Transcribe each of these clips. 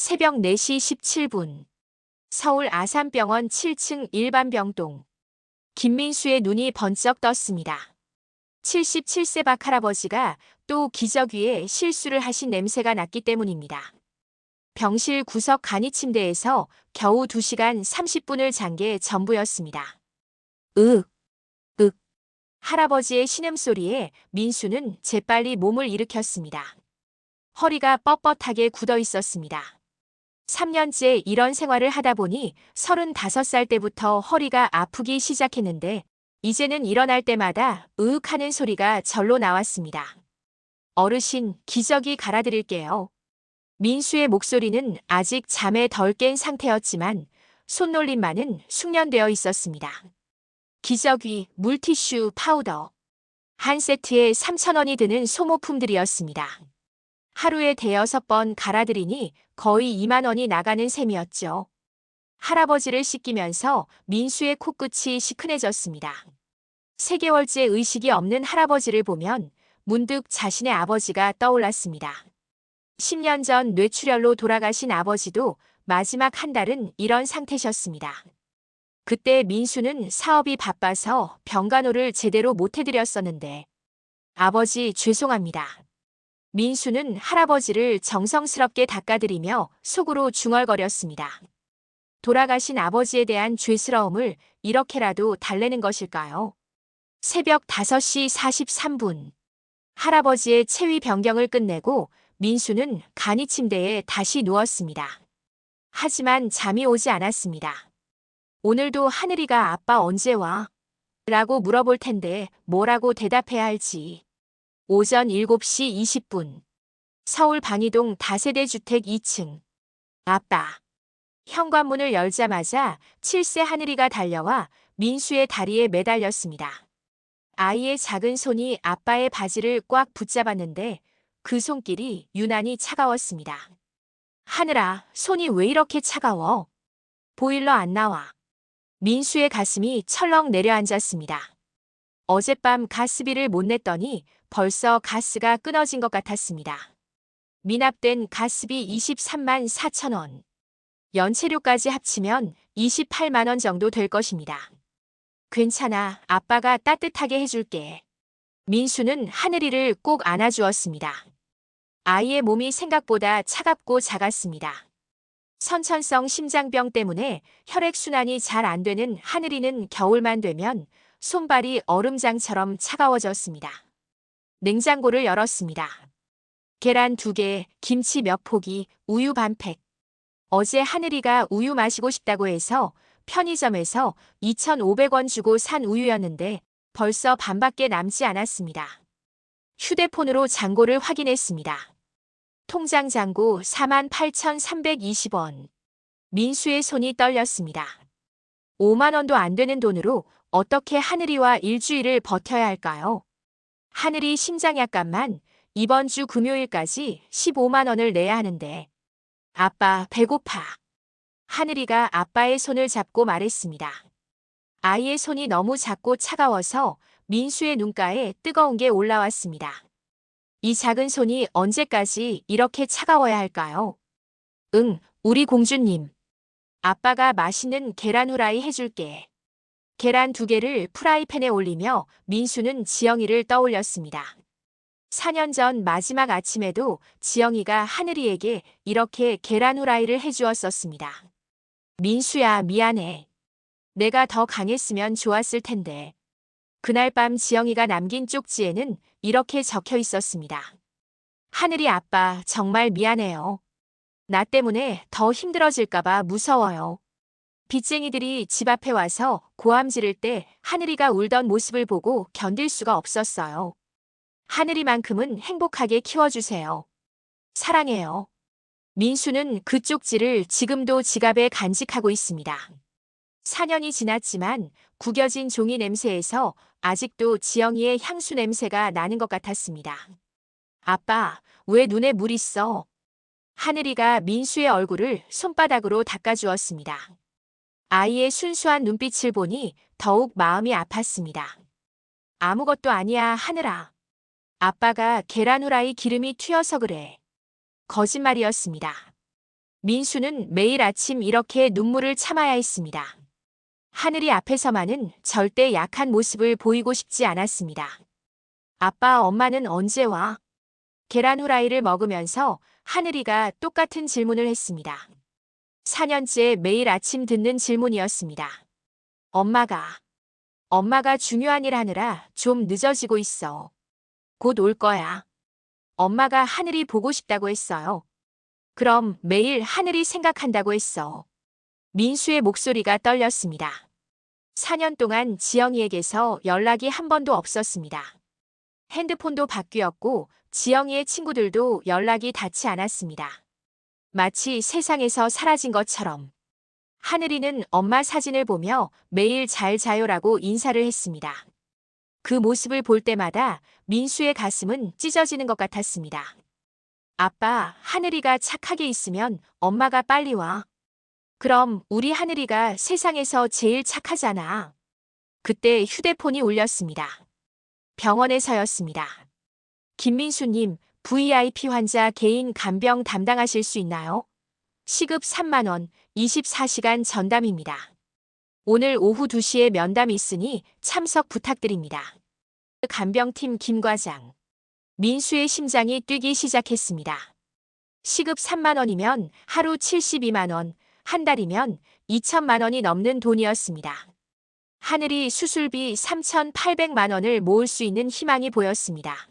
새벽 4시 17분. 서울 아산병원 7층 일반병동. 김민수의 눈이 번쩍 떴습니다. 77세 박 할아버지가 또 기저귀에 실수를 하신 냄새가 났기 때문입니다. 병실 구석 간이 침대에서 겨우 2시간 30분을 잔 게 전부였습니다. 으, 윽. 할아버지의 신음소리에 민수는 재빨리 몸을 일으켰습니다. 허리가 뻣뻣하게 굳어 있었습니다. 3년째 이런 생활을 하다 보니 35살 때부터 허리가 아프기 시작했는데 이제는 일어날 때마다 으윽 하는 소리가 절로 나왔습니다. 어르신, 기저귀 갈아드릴게요. 민수의 목소리는 아직 잠에 덜 깬 상태였지만 손놀림만은 숙련되어 있었습니다. 기저귀, 물티슈, 파우더. 한 세트에 3,000원이 드는 소모품들이었습니다. 하루에 5번 갈아들이니 거의 2만 원이 나가는 셈이었죠. 할아버지를 씻기면서 민수의 코끝이 시큰해졌습니다. 3개월째 의식이 없는 할아버지를 보면 문득 자신의 아버지가 떠올랐습니다. 10년 전 뇌출혈로 돌아가신 아버지도 마지막 한 달은 이런 상태셨습니다. 그때 민수는 사업이 바빠서 병간호를 제대로 못 해드렸었는데 아버지 죄송합니다. 민수는 할아버지를 정성스럽게 닦아드리며 속으로 중얼거렸습니다. 돌아가신 아버지에 대한 죄스러움을 이렇게라도 달래는 것일까요? 새벽 5시 43분. 할아버지의 체위 변경을 끝내고 민수는 간이 침대에 다시 누웠습니다. 하지만 잠이 오지 않았습니다. 오늘도 하늘이가 아빠 언제 와? 라고 물어볼 텐데 뭐라고 대답해야 할지. 오전 7시 20분. 서울 방이동 다세대 주택 2층. 아빠. 현관문을 열자마자 7세 하늘이가 달려와 민수의 다리에 매달렸습니다. 아이의 작은 손이 아빠의 바지를 꽉 붙잡았는데 그 손길이 유난히 차가웠습니다. 하늘아, 손이 왜 이렇게 차가워? 보일러 안 나와. 민수의 가슴이 철렁 내려앉았습니다. 어젯밤 가스비를 못 냈더니 벌써 가스가 끊어진 것 같았습니다. 미납된 가스비 23만 4천 원. 연체료까지 합치면 28만 원 정도 될 것입니다. 괜찮아, 아빠가 따뜻하게 해줄게. 민수는 하늘이를 꼭 안아주었습니다. 아이의 몸이 생각보다 차갑고 작았습니다. 선천성 심장병 때문에 혈액순환이 잘 안 되는 하늘이는 겨울만 되면 손발이 얼음장처럼 차가워졌습니다. 냉장고를 열었습니다. 계란 2개, 김치 몇 포기, 우유 반 팩. 어제 하늘이가 우유 마시고 싶다고 해서 편의점에서 2,500원 주고 산 우유였는데 벌써 반밖에 남지 않았습니다. 휴대폰으로 잔고를 확인했습니다. 통장 잔고 48,320원. 민수의 손이 떨렸습니다. 5만 원도 안 되는 돈으로 어떻게 하늘이와 일주일을 버텨야 할까요? 하늘이 심장약값만 이번 주 금요일까지 15만 원을 내야 하는데 아빠 배고파. 하늘이가 아빠의 손을 잡고 말했습니다. 아이의 손이 너무 작고 차가워서 민수의 눈가에 뜨거운 게 올라왔습니다. 이 작은 손이 언제까지 이렇게 차가워야 할까요? 응, 우리 공주님. 아빠가 맛있는 계란 후라이 해줄게. 계란 2개를 프라이팬에 올리며 민수는 지영이를 떠올렸습니다. 4년 전 마지막 아침에도 지영이가 하늘이에게 이렇게 계란 후라이를 해주었었습니다. 민수야, 미안해. 내가 더 강했으면 좋았을 텐데. 그날 밤 지영이가 남긴 쪽지에는 이렇게 적혀 있었습니다. 하늘이 아빠 정말 미안해요. 나 때문에 더 힘들어질까봐 무서워요. 빚쟁이들이 집 앞에 와서 고함 지를 때 하늘이가 울던 모습을 보고 견딜 수가 없었어요. 하늘이만큼은 행복하게 키워주세요. 사랑해요. 민수는 그 쪽지를 지금도 지갑에 간직하고 있습니다. 4년이 지났지만 구겨진 종이 냄새에서 아직도 지영이의 향수 냄새가 나는 것 같았습니다. 아빠, 왜 눈에 물 있어? 하늘이가 민수의 얼굴을 손바닥으로 닦아주었습니다. 아이의 순수한 눈빛을 보니 더욱 마음이 아팠습니다. 아무것도 아니야, 하늘아. 아빠가 계란 후라이 기름이 튀어서 그래. 거짓말이었습니다. 민수는 매일 아침 이렇게 눈물을 참아야 했습니다. 하늘이 앞에서만은 절대 약한 모습을 보이고 싶지 않았습니다. 아빠, 엄마는 언제 와? 계란 후라이를 먹으면서 하늘이가 똑같은 질문을 했습니다. 4년째 매일 아침 듣는 질문이었습니다. 엄마가 중요한 일 하느라 좀 늦어지고 있어. 곧 올 거야. 엄마가 하늘이 보고 싶다고 했어요. 그럼 매일 하늘이 생각한다고 했어. 민수의 목소리가 떨렸습니다. 4년 동안 지영이에게서 연락이 한 번도 없었습니다. 핸드폰도 바뀌었고 지영이의 친구들도 연락이 닿지 않았습니다. 마치 세상에서 사라진 것처럼. 하늘이는 엄마 사진을 보며 매일 잘 자요라고 인사를 했습니다. 그 모습을 볼 때마다 민수의 가슴은 찢어지는 것 같았습니다. 아빠, 하늘이가 착하게 있으면 엄마가 빨리 와. 그럼 우리 하늘이가 세상에서 제일 착하잖아. 그때 휴대폰이 울렸습니다. 병원에서였습니다. 김민수님, VIP 환자 개인 간병 담당하실 수 있나요? 시급 3만 원, 24시간 전담입니다. 오늘 오후 2시에 면담이 있으니 참석 부탁드립니다. 간병팀 김 과장. 민수의 심장이 뛰기 시작했습니다. 시급 3만 원이면 하루 72만 원, 한 달이면 2천만 원이 넘는 돈이었습니다. 하늘이 수술비 3,800만 원을 모을 수 있는 희망이 보였습니다.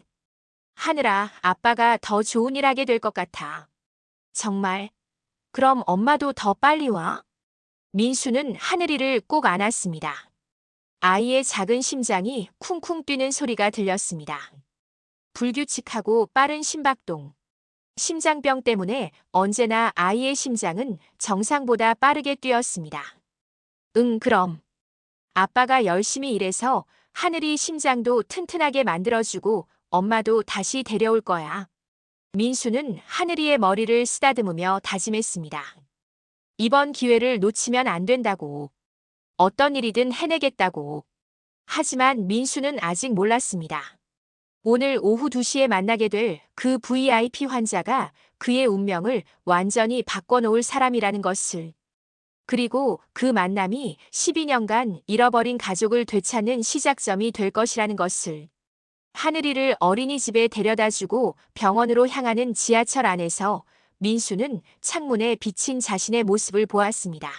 하늘아, 아빠가 더 좋은 일 하게 될 것 같아. 정말? 그럼 엄마도 더 빨리 와. 민수는 하늘이를 꼭 안았습니다. 아이의 작은 심장이 쿵쿵 뛰는 소리가 들렸습니다. 불규칙하고 빠른 심박동. 심장병 때문에 언제나 아이의 심장은 정상보다 빠르게 뛰었습니다. 응, 그럼. 아빠가 열심히 일해서 하늘이 심장도 튼튼하게 만들어주고 엄마도 다시 데려올 거야. 민수는 하늘이의 머리를 쓰다듬으며 다짐했습니다. 이번 기회를 놓치면 안 된다고. 어떤 일이든 해내겠다고. 하지만 민수는 아직 몰랐습니다. 오늘 오후 2시에 만나게 될 그 VIP 환자가 그의 운명을 완전히 바꿔놓을 사람이라는 것을. 그리고 그 만남이 12년간 잃어버린 가족을 되찾는 시작점이 될 것이라는 것을. 하늘이를 어린이집에 데려다주고 병원으로 향하는 지하철 안에서 민수는 창문에 비친 자신의 모습을 보았습니다.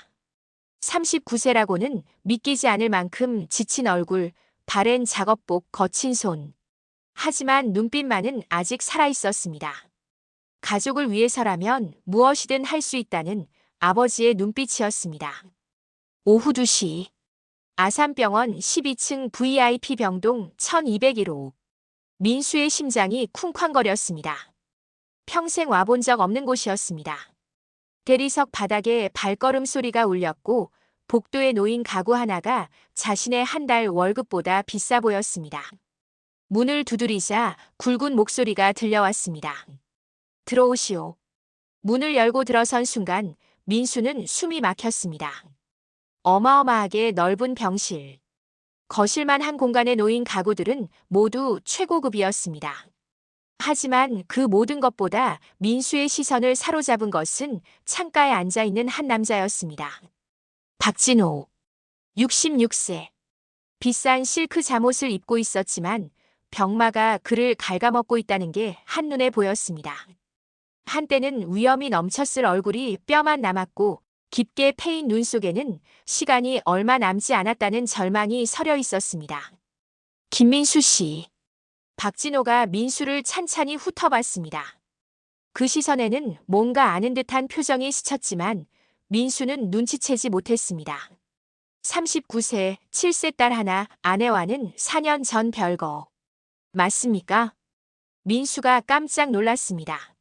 39세라고는 믿기지 않을 만큼 지친 얼굴, 바랜 작업복, 거친 손. 하지만 눈빛만은 아직 살아있었습니다. 가족을 위해서라면 무엇이든 할 수 있다는 아버지의 눈빛이었습니다. 오후 2시. 아산병원 12층 VIP 병동 1201호. 민수의 심장이 쿵쾅거렸습니다. 평생 와본 적 없는 곳이었습니다. 대리석 바닥에 발걸음 소리가 울렸고 복도에 놓인 가구 하나가 자신의 한 달 월급보다 비싸 보였습니다. 문을 두드리자 굵은 목소리가 들려왔습니다. 들어오시오. 문을 열고 들어선 순간 민수는 숨이 막혔습니다. 어마어마하게 넓은 병실. 거실만 한 공간에 놓인 가구들은 모두 최고급이었습니다. 하지만 그 모든 것보다 민수의 시선을 사로잡은 것은 창가에 앉아있는 한 남자였습니다. 박진호. 66세. 비싼 실크 잠옷을 입고 있었지만 병마가 그를 갉아먹고 있다는 게 한눈에 보였습니다. 한때는 위험이 넘쳤을 얼굴이 뼈만 남았고 깊게 패인 눈 속에는 시간이 얼마 남지 않았다는 절망이 서려 있었습니다. 김민수 씨. 박진호가 민수를 찬찬히 훑어봤습니다. 그 시선에는 뭔가 아는 듯한 표정이 스쳤지만 민수는 눈치채지 못했습니다. 39세, 7세 딸 하나, 아내와는 4년 전 별거. 맞습니까? 민수가 깜짝 놀랐습니다.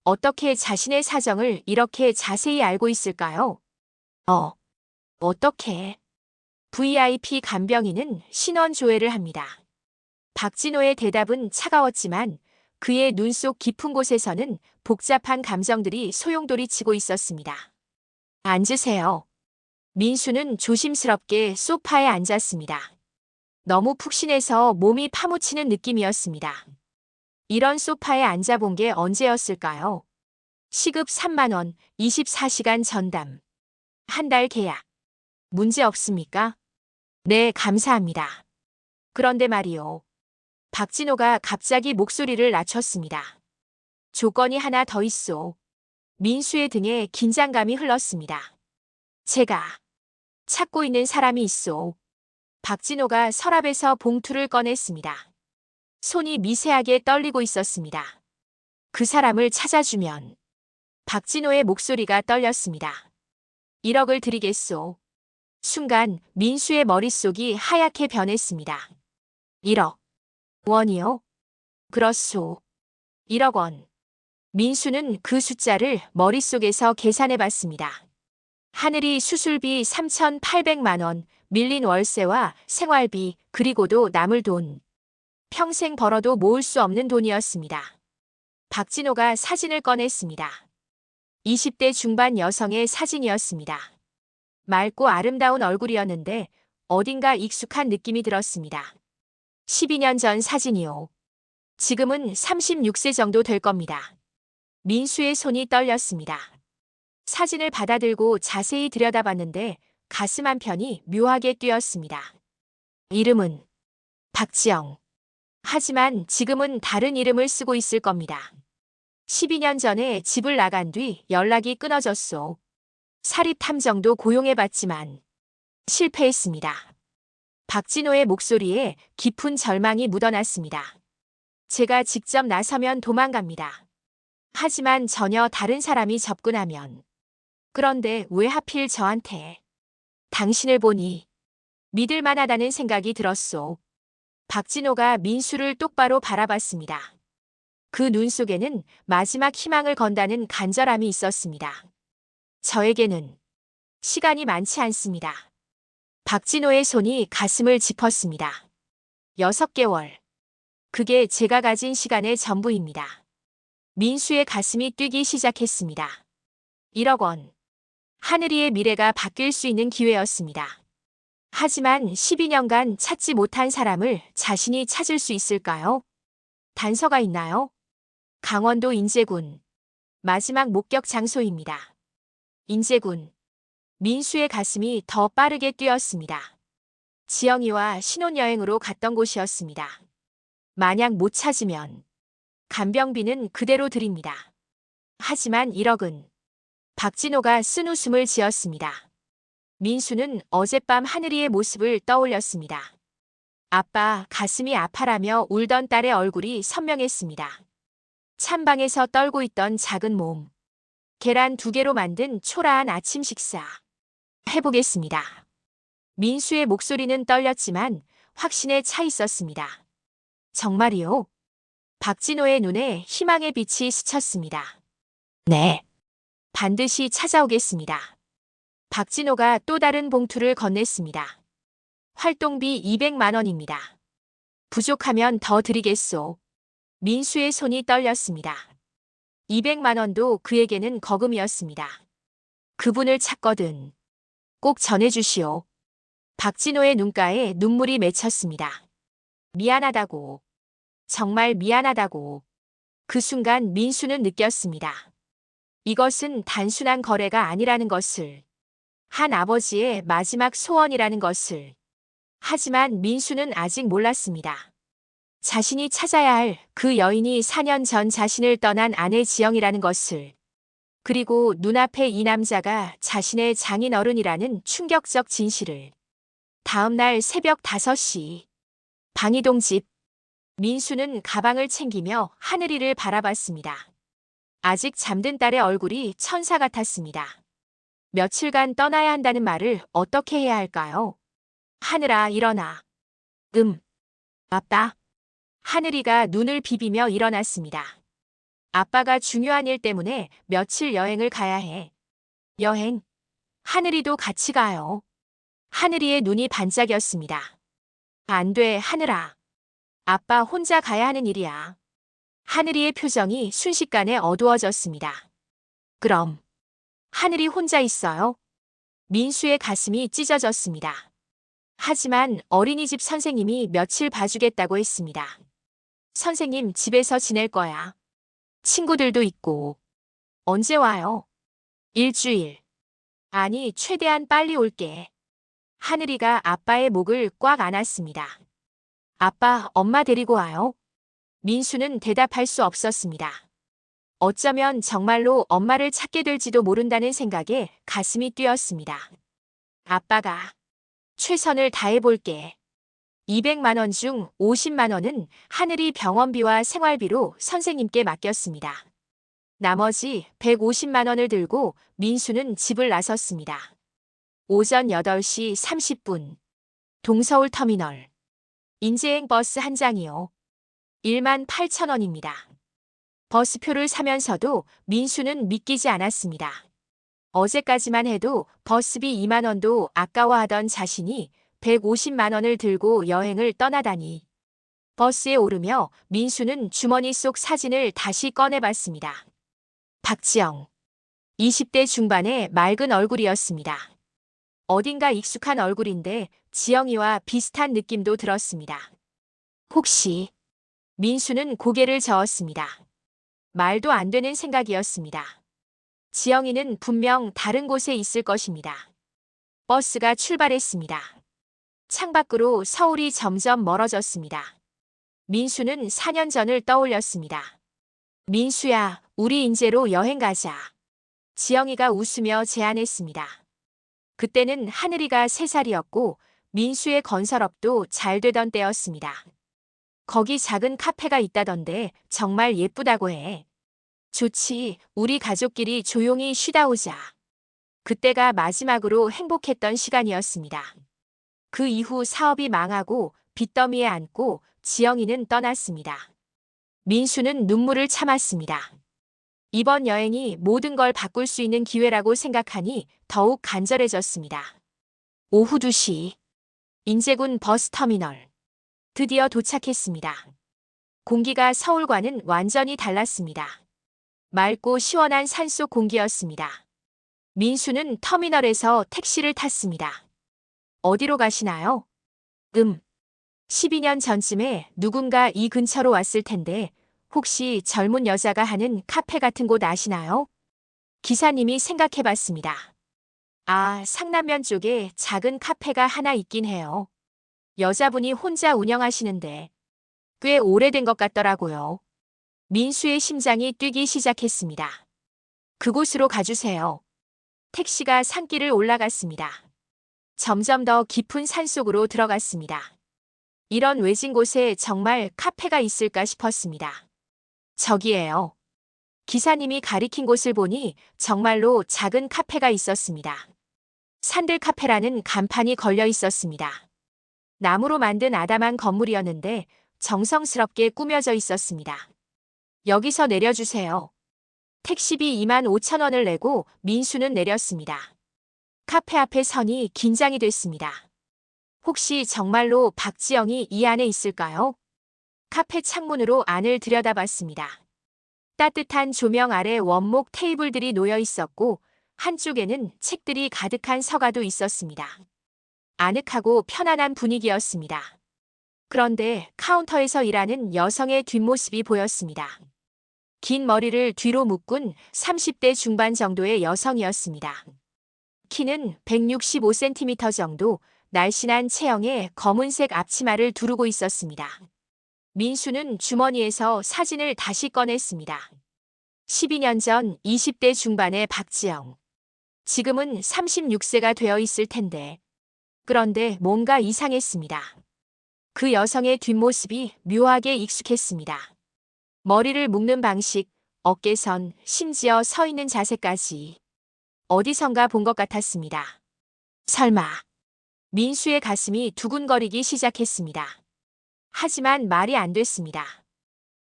어떻게 자신의 사정을 이렇게 자세히 알고 있을까요? 어떻게? VIP 간병인은 신원 조회를 합니다. 박진호의 대답은 차가웠지만 그의 눈 속 깊은 곳에서는 복잡한 감정들이 소용돌이치고 있었습니다. 앉으세요. 민수는 조심스럽게 소파에 앉았습니다. 너무 푹신해서 몸이 파묻히는 느낌이었습니다. 이런 소파에 앉아본 게 언제였을까요? 시급 3만 원, 24시간 전담. 한 달 계약. 문제 없습니까? 네, 감사합니다. 그런데 말이요. 박진호가 갑자기 목소리를 낮췄습니다. 조건이 하나 더 있소. 민수의 등에 긴장감이 흘렀습니다. 제가 찾고 있는 사람이 있소. 박진호가 서랍에서 봉투를 꺼냈습니다. 손이 미세하게 떨리고 있었습니다. 그 사람을 찾아주면. 박진호의 목소리가 떨렸습니다. 1억을 드리겠소. 순간 민수의 머릿속이 하얗게 변했습니다. 1억 원이요? 그렇소. 1억 원. 민수는 그 숫자를 머릿속에서 계산해 봤습니다. 하늘이 수술비 3,800만 원, 밀린 월세와 생활비, 그리고도 남을 돈. 평생 벌어도 모을 수 없는 돈이었습니다. 박진호가 사진을 꺼냈습니다. 20대 중반 여성의 사진이었습니다. 맑고 아름다운 얼굴이었는데 어딘가 익숙한 느낌이 들었습니다. 12년 전 사진이요. 지금은 36세 정도 될 겁니다. 민수의 손이 떨렸습니다. 사진을 받아들고 자세히 들여다봤는데 가슴 한편이 묘하게 뛰었습니다. 이름은 박지영. 하지만 지금은 다른 이름을 쓰고 있을 겁니다. 12년 전에 집을 나간 뒤 연락이 끊어졌소. 사립탐정도 고용해봤지만 실패했습니다. 박진호의 목소리에 깊은 절망이 묻어났습니다. 제가 직접 나서면 도망갑니다. 하지만 전혀 다른 사람이 접근하면. 그런데 왜 하필 저한테? 당신을 보니 믿을 만하다는 생각이 들었소. 박진호가 민수를 똑바로 바라봤습니다. 그 눈 속에는 마지막 희망을 건다는 간절함이 있었습니다. 저에게는 시간이 많지 않습니다. 박진호의 손이 가슴을 짚었습니다. 6개월. 그게 제가 가진 시간의 전부입니다. 민수의 가슴이 뛰기 시작했습니다. 1억 원. 하늘이의 미래가 바뀔 수 있는 기회였습니다. 하지만 12년간 찾지 못한 사람을 자신이 찾을 수 있을까요? 단서가 있나요? 강원도 인제군. 마지막 목격 장소입니다. 인제군. 민수의 가슴이 더 빠르게 뛰었습니다. 지영이와 신혼여행으로 갔던 곳이었습니다. 만약 못 찾으면 간병비는 그대로 드립니다. 하지만 1억은. 박진호가 쓴 웃음을 지었습니다. 민수는 어젯밤 하늘이의 모습을 떠올렸습니다. 아빠, 가슴이 아파라며 울던 딸의 얼굴이 선명했습니다. 찬방에서 떨고 있던 작은 몸. 계란 2개로 만든 초라한 아침 식사. 해보겠습니다. 민수의 목소리는 떨렸지만 확신에 차 있었습니다. 정말이요? 박진호의 눈에 희망의 빛이 스쳤습니다. 네. 반드시 찾아오겠습니다. 박진호가 또 다른 봉투를 건넸습니다. 활동비 200만 원입니다. 부족하면 더 드리겠소. 민수의 손이 떨렸습니다. 200만 원도 그에게는 거금이었습니다. 그분을 찾거든 꼭 전해주시오. 박진호의 눈가에 눈물이 맺혔습니다. 미안하다고. 정말 미안하다고. 그 순간 민수는 느꼈습니다. 이것은 단순한 거래가 아니라는 것을. 한 아버지의 마지막 소원이라는 것을. 하지만 민수는 아직 몰랐습니다. 자신이 찾아야 할 그 여인이 4년 전 자신을 떠난 아내 지영이라는 것을. 그리고 눈앞에 이 남자가 자신의 장인어른이라는 충격적 진실을. 다음 날 새벽 5시. 방이동 집. 민수는 가방을 챙기며 하늘이를 바라봤습니다. 아직 잠든 딸의 얼굴이 천사 같았습니다. 며칠간 떠나야 한다는 말을 어떻게 해야 할까요? 하늘아, 일어나. 아빠. 하늘이가 눈을 비비며 일어났습니다. 아빠가 중요한 일 때문에 며칠 여행을 가야 해. 여행? 하늘이도 같이 가요. 하늘이의 눈이 반짝였습니다. 안 돼, 하늘아. 아빠 혼자 가야 하는 일이야. 하늘이의 표정이 순식간에 어두워졌습니다. 그럼 하늘이 혼자 있어요? 민수의 가슴이 찢어졌습니다. 하지만 어린이집 선생님이 며칠 봐주겠다고 했습니다. 선생님 집에서 지낼 거야. 친구들도 있고. 언제 와요? 일주일. 아니, 최대한 빨리 올게. 하늘이가 아빠의 목을 꽉 안았습니다. 아빠, 엄마 데리고 와요? 민수는 대답할 수 없었습니다. 어쩌면 정말로 엄마를 찾게 될지도 모른다는 생각에 가슴이 뛰었습니다. 아빠가 최선을 다해볼게. 200만 원 중 50만 원은 하늘이 병원비와 생활비로 선생님께 맡겼습니다. 나머지 150만 원을 들고 민수는 집을 나섰습니다. 오전 8시 30분. 동서울 터미널. 인제행 버스 한 장이요. 1만 8천 원입니다. 버스표를 사면서도 민수는 믿기지 않았습니다. 어제까지만 해도 버스비 2만 원도 아까워하던 자신이 150만 원을 들고 여행을 떠나다니. 버스에 오르며 민수는 주머니 속 사진을 다시 꺼내봤습니다. 박지영. 20대 중반의 맑은 얼굴이었습니다. 어딘가 익숙한 얼굴인데 지영이와 비슷한 느낌도 들었습니다. 혹시 민수는 고개를 저었습니다. 말도 안 되는 생각이었습니다. 지영이는 분명 다른 곳에 있을 것입니다. 버스가 출발했습니다. 창밖으로 서울이 점점 멀어졌습니다. 민수는 4년 전을 떠올렸습니다. 민수야, 우리 인제로 여행 가자. 지영이가 웃으며 제안했습니다. 그때는 하늘이가 3살이었고 민수의 건설업도 잘 되던 때였습니다. 거기 작은 카페가 있다던데 정말 예쁘다고 해. 좋지, 우리 가족끼리 조용히 쉬다 오자. 그때가 마지막으로 행복했던 시간이었습니다. 그 이후 사업이 망하고 빚더미에 앉고 지영이는 떠났습니다. 민수는 눈물을 참았습니다. 이번 여행이 모든 걸 바꿀 수 있는 기회라고 생각하니 더욱 간절해졌습니다. 오후 2시. 인제군 버스터미널. 드디어 도착했습니다. 공기가 서울과는 완전히 달랐습니다. 맑고 시원한 산속 공기였습니다. 민수는 터미널에서 택시를 탔습니다. 어디로 가시나요? 12년 전쯤에 누군가 이 근처로 왔을 텐데 혹시 젊은 여자가 하는 카페 같은 곳 아시나요? 기사님이 생각해봤습니다. 아, 상남면 쪽에 작은 카페가 하나 있긴 해요. 여자분이 혼자 운영하시는데 꽤 오래된 것 같더라고요. 민수의 심장이 뛰기 시작했습니다. 그곳으로 가주세요. 택시가 산길을 올라갔습니다. 점점 더 깊은 산속으로 들어갔습니다. 이런 외진 곳에 정말 카페가 있을까 싶었습니다. 저기에요. 기사님이 가리킨 곳을 보니 정말로 작은 카페가 있었습니다. 산들 카페라는 간판이 걸려 있었습니다. 나무로 만든 아담한 건물이었는데 정성스럽게 꾸며져 있었습니다. 여기서 내려주세요. 택시비 2만 5천 원을 내고 민수는 내렸습니다. 카페 앞에 서니 긴장이 됐습니다. 혹시 정말로 박지영이 이 안에 있을까요? 카페 창문으로 안을 들여다봤습니다. 따뜻한 조명 아래 원목 테이블들이 놓여 있었고 한쪽에는 책들이 가득한 서가도 있었습니다. 아늑하고 편안한 분위기였습니다. 그런데 카운터에서 일하는 여성의 뒷모습이 보였습니다. 긴 머리를 뒤로 묶은 30대 중반 정도의 여성이었습니다. 키는 165cm 정도, 날씬한 체형에 검은색 앞치마를 두르고 있었습니다. 민수는 주머니에서 사진을 다시 꺼냈습니다. 12년 전 20대 중반의 박지영. 지금은 36세가 되어 있을 텐데. 그런데 뭔가 이상했습니다. 그 여성의 뒷모습이 묘하게 익숙했습니다. 머리를 묶는 방식, 어깨선, 심지어 서 있는 자세까지. 어디선가 본 것 같았습니다. 설마. 민수의 가슴이 두근거리기 시작했습니다. 하지만 말이 안 됐습니다.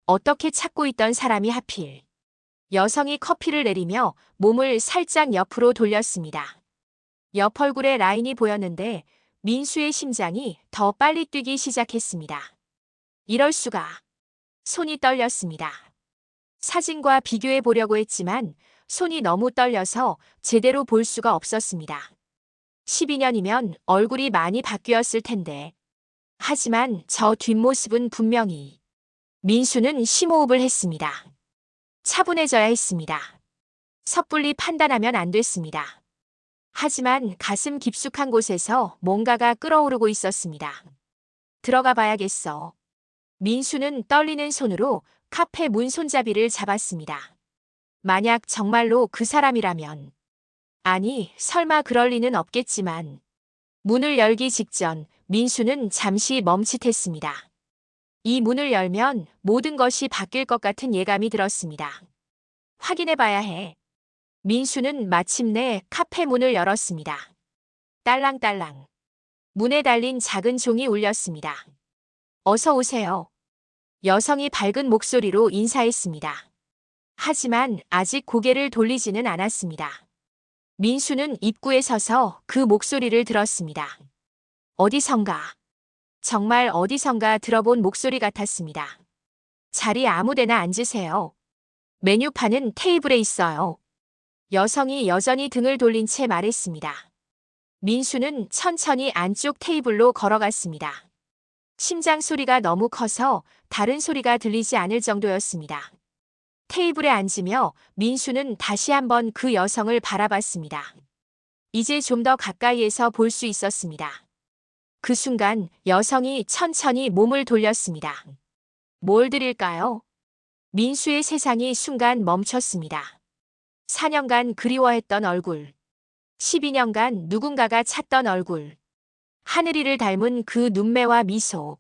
어떻게 찾고 있던 사람이 하필. 여성이 커피를 내리며 몸을 살짝 옆으로 돌렸습니다. 옆 얼굴에 라인이 보였는데 민수의 심장이 더 빨리 뛰기 시작했습니다. 이럴 수가. 손이 떨렸습니다. 사진과 비교해 보려고 했지만 손이 너무 떨려서 제대로 볼 수가 없었습니다. 12년이면 얼굴이 많이 바뀌었을 텐데. 하지만 저 뒷모습은 분명히. 민수는 심호흡을 했습니다. 차분해져야 했습니다. 섣불리 판단하면 안 됐습니다. 하지만 가슴 깊숙한 곳에서 뭔가가 끓어오르고 있었습니다. 들어가 봐야겠어. 민수는 떨리는 손으로 카페 문 손잡이를 잡았습니다. 만약 정말로 그 사람이라면, 아니, 설마 그럴 리는 없겠지만, 문을 열기 직전 민수는 잠시 멈칫했습니다. 이 문을 열면 모든 것이 바뀔 것 같은 예감이 들었습니다. 확인해 봐야 해. 민수는 마침내 카페 문을 열었습니다. 딸랑딸랑. 문에 달린 작은 종이 울렸습니다. 어서 오세요. 여성이 밝은 목소리로 인사했습니다. 하지만 아직 고개를 돌리지는 않았습니다. 민수는 입구에 서서 그 목소리를 들었습니다. 어디선가. 정말 어디선가 들어본 목소리 같았습니다. 자리 아무데나 앉으세요. 메뉴판은 테이블에 있어요. 여성이 여전히 등을 돌린 채 말했습니다. 민수는 천천히 안쪽 테이블로 걸어갔습니다. 심장 소리가 너무 커서 다른 소리가 들리지 않을 정도였습니다. 테이블에 앉으며 민수는 다시 한번 그 여성을 바라봤습니다. 이제 좀 더 가까이에서 볼 수 있었습니다. 그 순간 여성이 천천히 몸을 돌렸습니다. 뭘 드릴까요? 민수의 세상이 순간 멈췄습니다. 4년간 그리워했던 얼굴. 12년간 누군가가 찾던 얼굴. 하늘이를 닮은 그 눈매와 미소.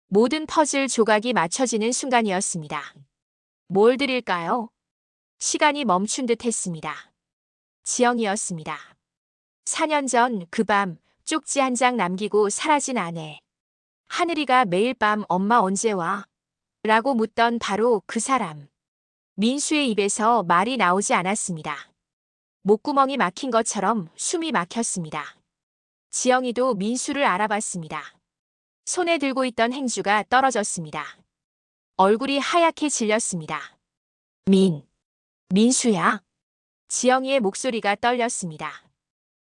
모든 퍼즐 조각이 맞춰지는 순간이었습니다. 뭘 드릴까요? 시간이 멈춘 듯 했습니다. 지영이었습니다. 4년 전 그 밤 쪽지 한 장 남기고 사라진 아내. 하늘이가 매일 밤 엄마 언제 와? 라고 묻던 바로 그 사람. 민수의 입에서 말이 나오지 않았습니다. 목구멍이 막힌 것처럼 숨이 막혔습니다. 지영이도 민수를 알아봤습니다. 손에 들고 있던 행주가 떨어졌습니다. 얼굴이 하얗게 질렸습니다. 민수야? 지영이의 목소리가 떨렸습니다.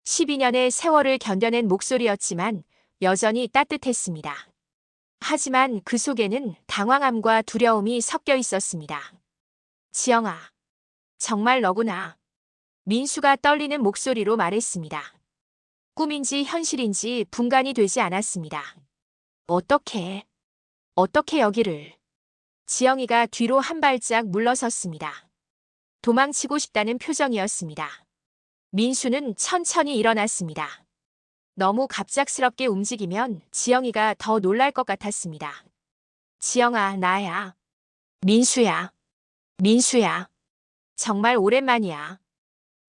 12년의 세월을 견뎌낸 목소리였지만 여전히 따뜻했습니다. 하지만 그 속에는 당황함과 두려움이 섞여 있었습니다. 지영아, 정말 너구나. 민수가 떨리는 목소리로 말했습니다. 꿈인지 현실인지 분간이 되지 않았습니다. 어떻게 여기를. 지영이가 뒤로 한 발짝 물러섰습니다. 도망치고 싶다는 표정이었습니다. 민수는 천천히 일어났습니다. 너무 갑작스럽게 움직이면 지영이가 더 놀랄 것 같았습니다. 지영아, 나야. 민수야. 정말 오랜만이야.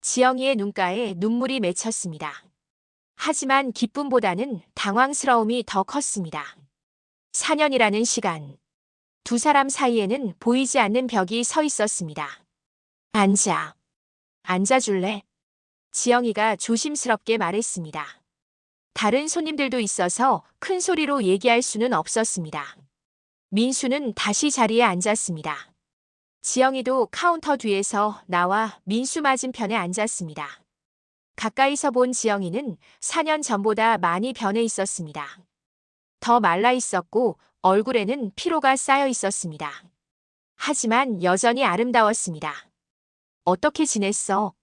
지영이의 눈가에 눈물이 맺혔습니다. 하지만 기쁨보다는 당황스러움이 더 컸습니다. 4년이라는 시간. 두 사람 사이에는 보이지 않는 벽이 서 있었습니다. 앉아줄래? 지영이가 조심스럽게 말했습니다. 다른 손님들도 있어서 큰 소리로 얘기할 수는 없었습니다. 민수는 다시 자리에 앉았습니다. 지영이도 카운터 뒤에서 나와 민수 맞은편에 앉았습니다. 가까이서 본 지영이는 4년 전보다 많이 변해 있었습니다. 더 말라 있었고 얼굴에는 피로가 쌓여 있었습니다. 하지만 여전히 아름다웠습니다. 어떻게 지냈어?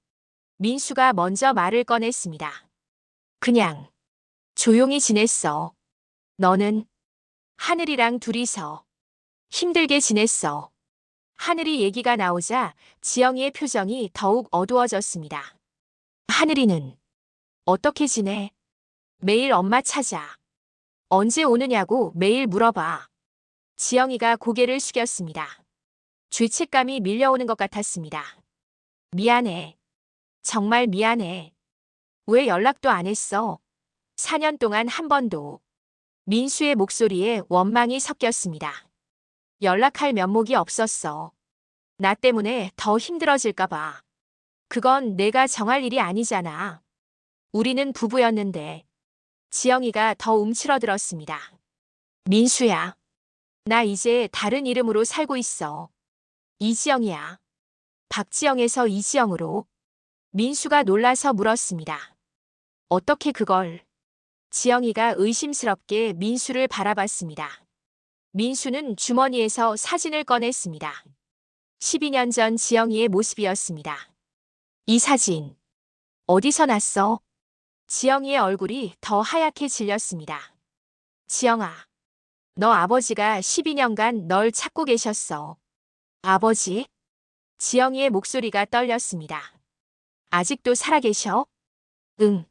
민수가 먼저 말을 꺼냈습니다. 그냥 조용히 지냈어. 너는? 하늘이랑 둘이서 힘들게 지냈어. 하늘이 얘기가 나오자 지영이의 표정이 더욱 어두워졌습니다. 하늘이는 어떻게 지내? 매일 엄마 찾아. 언제 오느냐고 매일 물어봐. 지영이가 고개를 숙였습니다. 죄책감이 밀려오는 것 같았습니다. 미안해. 정말 미안해. 왜 연락도 안 했어? 4년 동안 한 번도. 민수의 목소리에 원망이 섞였습니다. 연락할 면목이 없었어. 나 때문에 더 힘들어질까 봐. 그건 내가 정할 일이 아니잖아. 우리는 부부였는데. 지영이가 더 움츠러들었습니다. 민수야. 나 이제 다른 이름으로 살고 있어. 이지영이야. 박지영에서 이지영으로. 민수가 놀라서 물었습니다. 어떻게 그걸? 지영이가 의심스럽게 민수를 바라봤습니다. 민수는 주머니에서 사진을 꺼냈습니다. 12년 전 지영이의 모습이었습니다. 이 사진, 어디서 났어? 지영이의 얼굴이 더 하얗게 질렸습니다. 지영아, 너 아버지가 12년간 널 찾고 계셨어. 아버지? 지영이의 목소리가 떨렸습니다. 아직도 살아계셔? 응.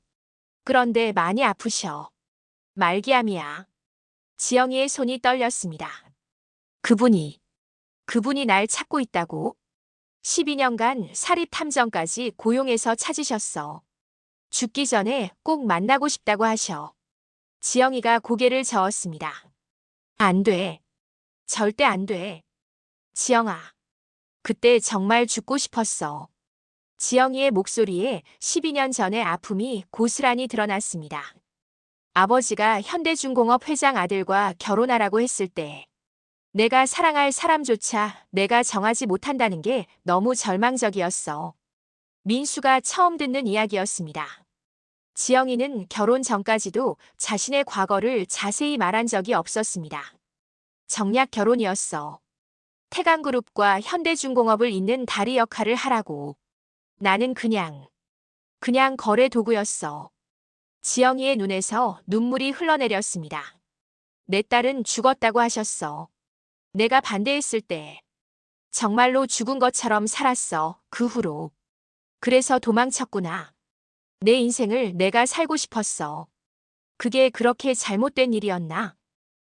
그런데 많이 아프셔. 말기암이야. 지영이의 손이 떨렸습니다. 그분이 날 찾고 있다고? 12년간 사립탐정까지 고용해서 찾으셨어. 죽기 전에 꼭 만나고 싶다고 하셔. 지영이가 고개를 저었습니다. 안 돼. 절대 안 돼. 지영아, 그때 정말 죽고 싶었어. 지영이의 목소리에 12년 전의 아픔이 고스란히 드러났습니다. 아버지가 현대중공업 회장 아들과 결혼하라고 했을 때 내가 사랑할 사람조차 내가 정하지 못한다는 게 너무 절망적이었어. 민수가 처음 듣는 이야기였습니다. 지영이는 결혼 전까지도 자신의 과거를 자세히 말한 적이 없었습니다. 정략 결혼이었어. 태강그룹과 현대중공업을 잇는 다리 역할을 하라고. 나는 그냥 거래 도구였어. 지영이의 눈에서 눈물이 흘러내렸습니다. 내 딸은 죽었다고 하셨어. 내가 반대했을 때 정말로 죽은 것처럼 살았어. 그 후로. 그래서 도망쳤구나. 내 인생을 내가 살고 싶었어. 그게 그렇게 잘못된 일이었나?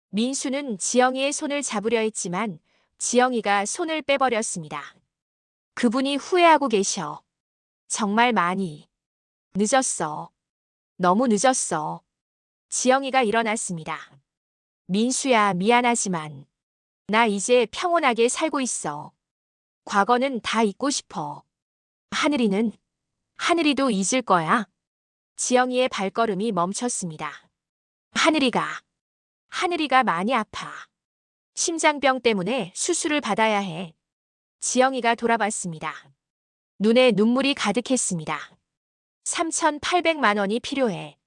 민수는 지영이의 손을 잡으려 했지만 지영이가 손을 빼버렸습니다. 그분이 후회하고 계셔. 정말 많이. 늦었어. 너무 늦었어. 지영이가 일어났습니다. 민수야, 미안하지만 나 이제 평온하게 살고 있어. 과거는 다 잊고 싶어. 하늘이도 잊을 거야. 지영이의 발걸음이 멈췄습니다. 하늘이가 많이 아파. 심장병 때문에 수술을 받아야 해. 지영이가 돌아봤습니다. 눈에 눈물이 가득했습니다. 3,800만 원이 필요해.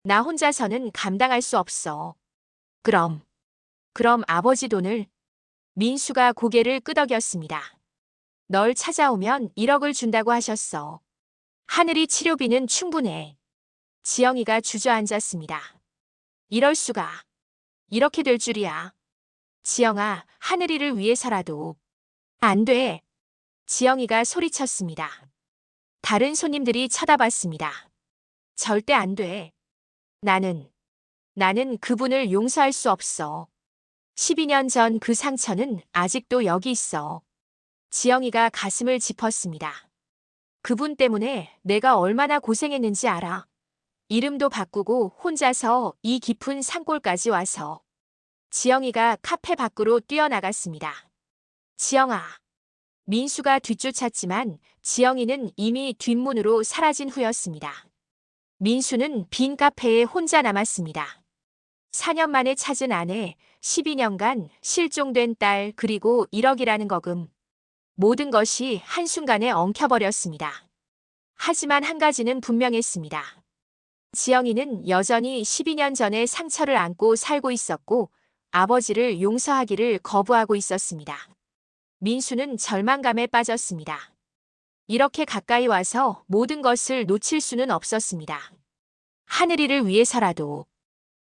나 혼자서는 감당할 수 없어. 그럼 아버지 돈을. 민수가 고개를 끄덕였습니다. 널 찾아오면 1억을 준다고 하셨어. 하늘이 치료비는 충분해. 지영이가 주저앉았습니다. 이럴 수가. 이렇게 될 줄이야. 지영아, 하늘이를 위해서라도. 안 돼. 지영이가 소리쳤습니다. 다른 손님들이 쳐다봤습니다. 절대 안 돼. 나는 그분을 용서할 수 없어. 12년 전 그 상처는 아직도 여기 있어. 지영이가 가슴을 짚었습니다. 그분 때문에 내가 얼마나 고생했는지 알아. 이름도 바꾸고 혼자서 이 깊은 산골까지 와서. 지영이가 카페 밖으로 뛰어나갔습니다. 지영아. 민수가 뒤쫓았지만 지영이는 이미 뒷문으로 사라진 후였습니다. 민수는 빈 카페에 혼자 남았습니다. 4년 만에 찾은 아내, 12년간 실종된 딸, 그리고 1억이라는 거금. 모든 것이 한순간에 엉켜버렸습니다. 하지만 한 가지는 분명했습니다. 지영이는 여전히 12년 전의 상처를 안고 살고 있었고 아버지를 용서하기를 거부하고 있었습니다. 민수는 절망감에 빠졌습니다. 이렇게 가까이 와서 모든 것을 놓칠 수는 없었습니다. 하늘이를 위해서라도.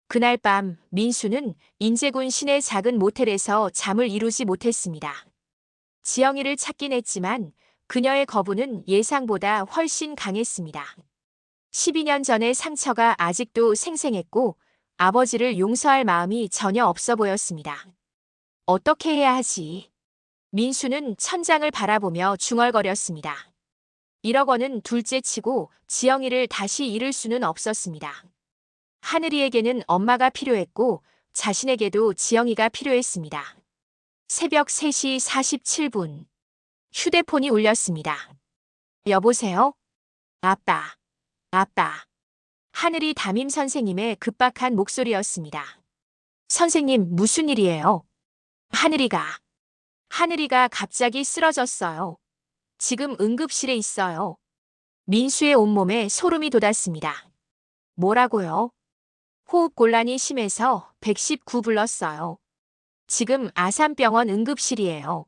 그날 밤 민수는 인제군 시내 작은 모텔에서 잠을 이루지 못했습니다. 지영이를 찾긴 했지만 그녀의 거부는 예상보다 훨씬 강했습니다. 12년 전의 상처가 아직도 생생했고 아버지를 용서할 마음이 전혀 없어 보였습니다. 어떻게 해야 하지? 민수는 천장을 바라보며 중얼거렸습니다. 1억 원은 둘째치고 지영이를 다시 잃을 수는 없었습니다. 하늘이에게는 엄마가 필요했고 자신에게도 지영이가 필요했습니다. 새벽 3시 47분. 휴대폰이 울렸습니다. 여보세요? 아빠. 하늘이 담임 선생님의 급박한 목소리였습니다. 선생님, 무슨 일이에요? 하늘이가 갑자기 쓰러졌어요. 지금 응급실에 있어요. 민수의 온몸에 소름이 돋았습니다. 뭐라고요? 호흡곤란이 심해서 119 불렀어요. 지금 아산병원 응급실이에요.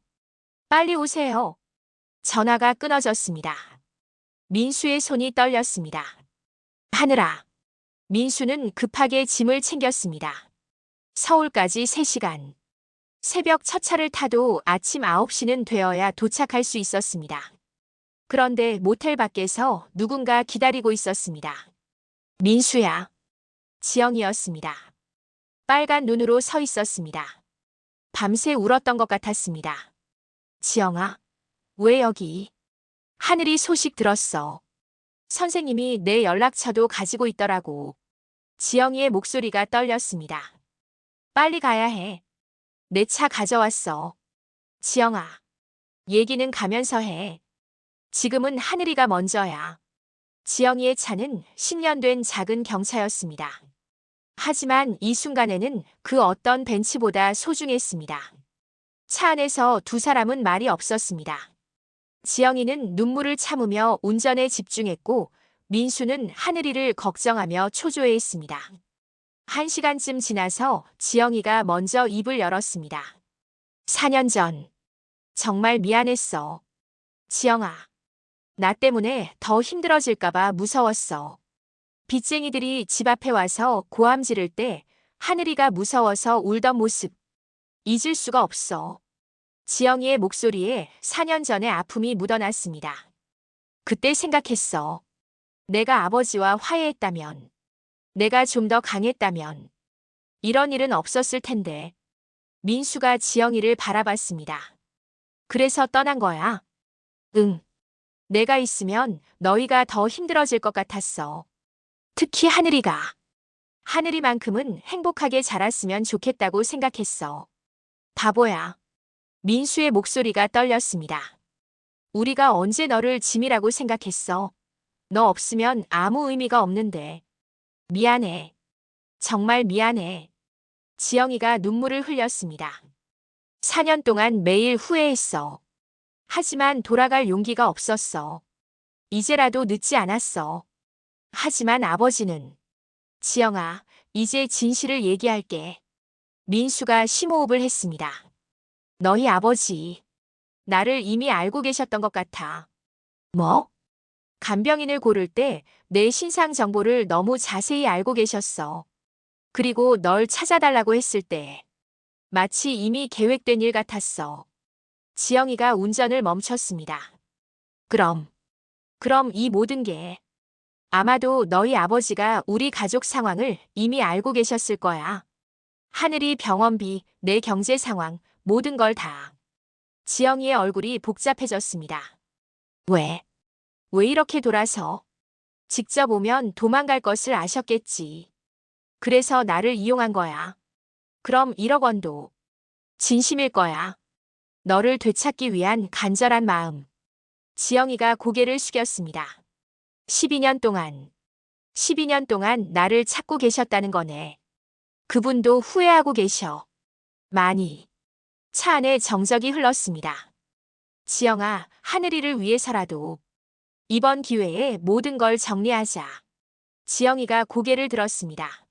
빨리 오세요. 전화가 끊어졌습니다. 민수의 손이 떨렸습니다. 하늘아. 민수는 급하게 짐을 챙겼습니다. 서울까지 3시간. 새벽 첫 차를 타도 아침 9시는 되어야 도착할 수 있었습니다. 그런데 모텔 밖에서 누군가 기다리고 있었습니다. 민수야. 지영이었습니다. 빨간 눈으로 서 있었습니다. 밤새 울었던 것 같았습니다. 지영아, 왜 여기? 하늘이 소식 들었어. 선생님이 내 연락처도 가지고 있더라고. 지영이의 목소리가 떨렸습니다. 빨리 가야 해. 내 차 가져왔어. 지영아, 얘기는 가면서 해. 지금은 하늘이가 먼저야. 지영이의 차는 10년 된 작은 경차였습니다. 하지만 이 순간에는 그 어떤 벤츠보다 소중했습니다. 차 안에서 두 사람은 말이 없었습니다. 지영이는 눈물을 참으며 운전에 집중했고 민수는 하늘이를 걱정하며 초조해했습니다. 1시간쯤 지나서 지영이가 먼저 입을 열었습니다. 4년 전. 정말 미안했어. 지영아. 나 때문에 더 힘들어질까봐 무서웠어. 빚쟁이들이 집 앞에 와서 고함 지를 때 하늘이가 무서워서 울던 모습. 잊을 수가 없어. 지영이의 목소리에 4년 전의 아픔이 묻어났습니다. 그때 생각했어. 내가 아버지와 화해했다면, 내가 좀 더 강했다면, 이런 일은 없었을 텐데. 민수가 지영이를 바라봤습니다. 그래서 떠난 거야? 응. 내가 있으면 너희가 더 힘들어질 것 같았어. 특히 하늘이가. 하늘이만큼은 행복하게 자랐으면 좋겠다고 생각했어. 바보야. 민수의 목소리가 떨렸습니다. 우리가 언제 너를 짐이라고 생각했어? 너 없으면 아무 의미가 없는데. 미안해. 정말 미안해. 지영이가 눈물을 흘렸습니다. 4년 동안 매일 후회했어. 하지만 돌아갈 용기가 없었어. 이제라도 늦지 않았어. 하지만 아버지는. 지영아, 이제 진실을 얘기할게. 민수가 심호흡을 했습니다. 너희 아버지. 나를 이미 알고 계셨던 것 같아. 뭐? 간병인을 고를 때 내 신상 정보를 너무 자세히 알고 계셨어. 그리고 널 찾아달라고 했을 때 마치 이미 계획된 일 같았어. 지영이가 운전을 멈췄습니다. 그럼 이 모든 게 아마도 너희 아버지가 우리 가족 상황을 이미 알고 계셨을 거야. 하늘이 병원비, 내 경제 상황, 모든 걸 다. 지영이의 얼굴이 복잡해졌습니다. 왜? 왜 이렇게 돌아서? 직접 오면 도망갈 것을 아셨겠지. 그래서 나를 이용한 거야. 그럼 1억 원도 진심일 거야. 너를 되찾기 위한 간절한 마음. 지영이가 고개를 숙였습니다. 12년 동안 나를 찾고 계셨다는 거네. 그분도 후회하고 계셔. 많이. 차 안에 정적이 흘렀습니다. 지영아, 하늘이를 위해서라도 이번 기회에 모든 걸 정리하자. 지영이가 고개를 들었습니다.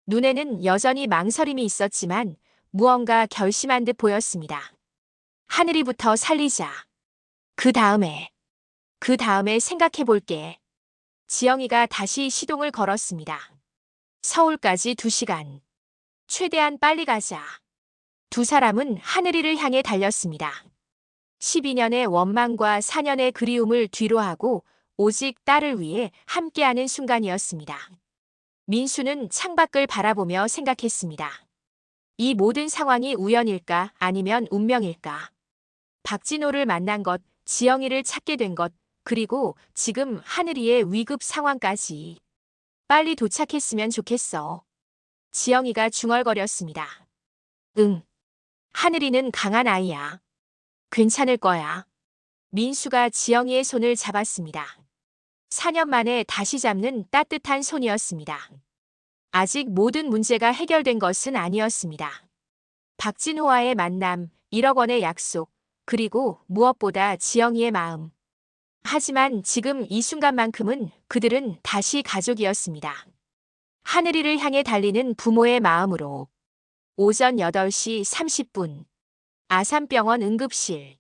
눈에는 여전히 망설임이 있었지만 무언가 결심한 듯 보였습니다. 하늘이부터 살리자. 그 다음에 생각해 볼게. 지영이가 다시 시동을 걸었습니다. 서울까지 2시간. 최대한 빨리 가자. 두 사람은 하늘이를 향해 달렸습니다. 12년의 원망과 4년의 그리움을 뒤로하고 오직 딸을 위해 함께하는 순간이었습니다. 민수는 창밖을 바라보며 생각했습니다. 이 모든 상황이 우연일까 아니면 운명일까? 박진호를 만난 것, 지영이를 찾게 된 것, 그리고 지금 하늘이의 위급 상황까지. 빨리 도착했으면 좋겠어. 지영이가 중얼거렸습니다. 응. 하늘이는 강한 아이야. 괜찮을 거야. 민수가 지영이의 손을 잡았습니다. 4년 만에 다시 잡는 따뜻한 손이었습니다. 아직 모든 문제가 해결된 것은 아니었습니다. 박진호와의 만남, 1억 원의 약속, 그리고 무엇보다 지영이의 마음. 하지만 지금 이 순간만큼은 그들은 다시 가족이었습니다. 하늘이를 향해 달리는 부모의 마음으로. 오전 8시 30분. 아산병원 응급실.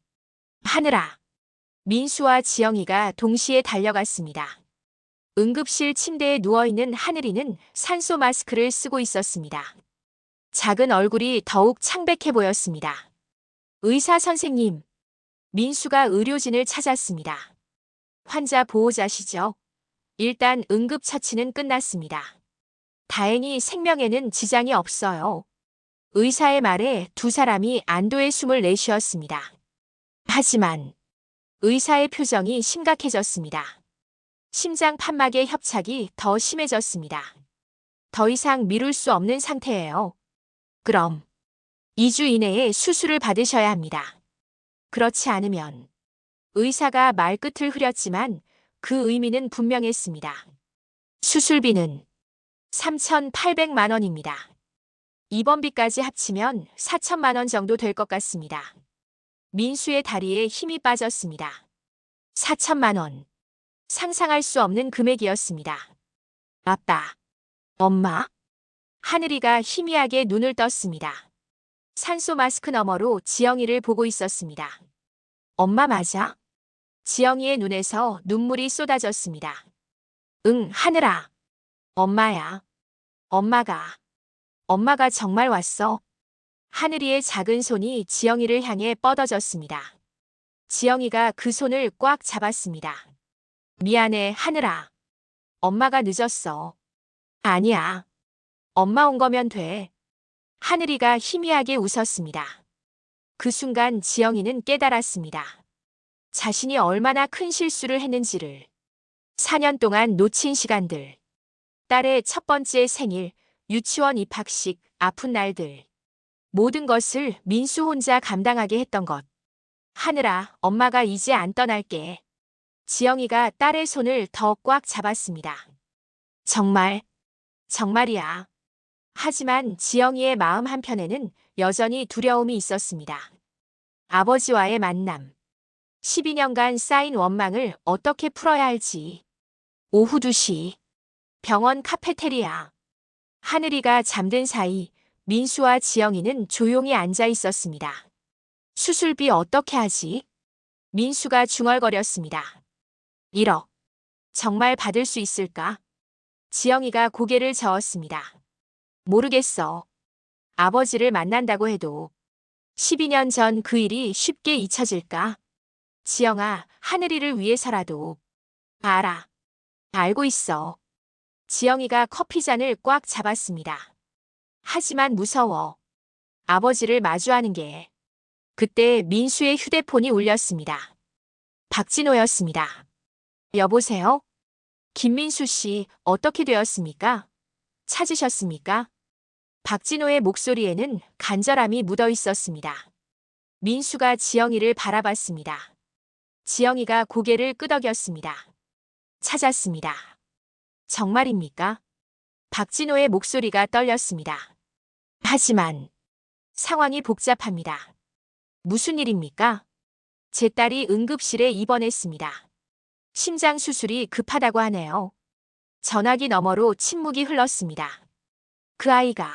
하늘아. 민수와 지영이가 동시에 달려갔습니다. 응급실 침대에 누워있는 하늘이는 산소 마스크를 쓰고 있었습니다. 작은 얼굴이 더욱 창백해 보였습니다. 의사 선생님, 민수가 의료진을 찾았습니다. 환자 보호자시죠? 일단 응급처치는 끝났습니다. 다행히 생명에는 지장이 없어요. 의사의 말에 두 사람이 안도의 숨을 내쉬었습니다. 하지만 의사의 표정이 심각해졌습니다. 심장 판막의 협착이 더 심해졌습니다. 더 이상 미룰 수 없는 상태예요. 그럼 2주 이내에 수술을 받으셔야 합니다. 그렇지 않으면 의사가 말끝을 흐렸지만 그 의미는 분명했습니다. 수술비는 3,800만 원입니다. 입원비까지 합치면 4천만 원 정도 될 것 같습니다. 민수의 다리에 힘이 빠졌습니다. 4천만 원. 상상할 수 없는 금액이었습니다. 아빠, 엄마. 하늘이가 희미하게 눈을 떴습니다. 산소 마스크 너머로 지영이를 보고 있었습니다. 엄마 맞아? 지영이의 눈에서 눈물이 쏟아졌습니다. 응, 하늘아. 엄마야. 엄마가 정말 왔어. 하늘이의 작은 손이 지영이를 향해 뻗어졌습니다. 지영이가 그 손을 꽉 잡았습니다. 미안해, 하늘아. 엄마가 늦었어. 아니야. 엄마 온 거면 돼. 하늘이가 희미하게 웃었습니다. 그 순간 지영이는 깨달았습니다. 자신이 얼마나 큰 실수를 했는지를. 4년 동안 놓친 시간들. 딸의 첫 번째 생일, 유치원 입학식, 아픈 날들. 모든 것을 민수 혼자 감당하게 했던 것. 하늘아, 엄마가 이제 안 떠날게. 지영이가 딸의 손을 더 꽉 잡았습니다. 정말이야. 하지만 지영이의 마음 한편에는 여전히 두려움이 있었습니다. 아버지와의 만남. 12년간 쌓인 원망을 어떻게 풀어야 할지. 오후 2시. 병원 카페테리아. 하늘이가 잠든 사이 민수와 지영이는 조용히 앉아 있었습니다. 수술비 어떻게 하지? 민수가 중얼거렸습니다. 1억. 정말 받을 수 있을까? 지영이가 고개를 저었습니다. 모르겠어. 아버지를 만난다고 해도 12년 전 그 일이 쉽게 잊혀질까? 지영아, 하늘이를 위해서라도. 알고 있어. 지영이가 커피잔을 꽉 잡았습니다. 하지만 무서워. 아버지를 마주하는 게. 그때 민수의 휴대폰이 울렸습니다. 박진호였습니다. 여보세요? 김민수 씨, 어떻게 되었습니까? 찾으셨습니까? 박진호의 목소리에는 간절함이 묻어 있었습니다. 민수가 지영이를 바라봤습니다. 지영이가 고개를 끄덕였습니다. 찾았습니다. 정말입니까? 박진호의 목소리가 떨렸습니다. 하지만 상황이 복잡합니다. 무슨 일입니까? 제 딸이 응급실에 입원했습니다. 심장 수술이 급하다고 하네요. 전화기 너머로 침묵이 흘렀습니다. 그 아이가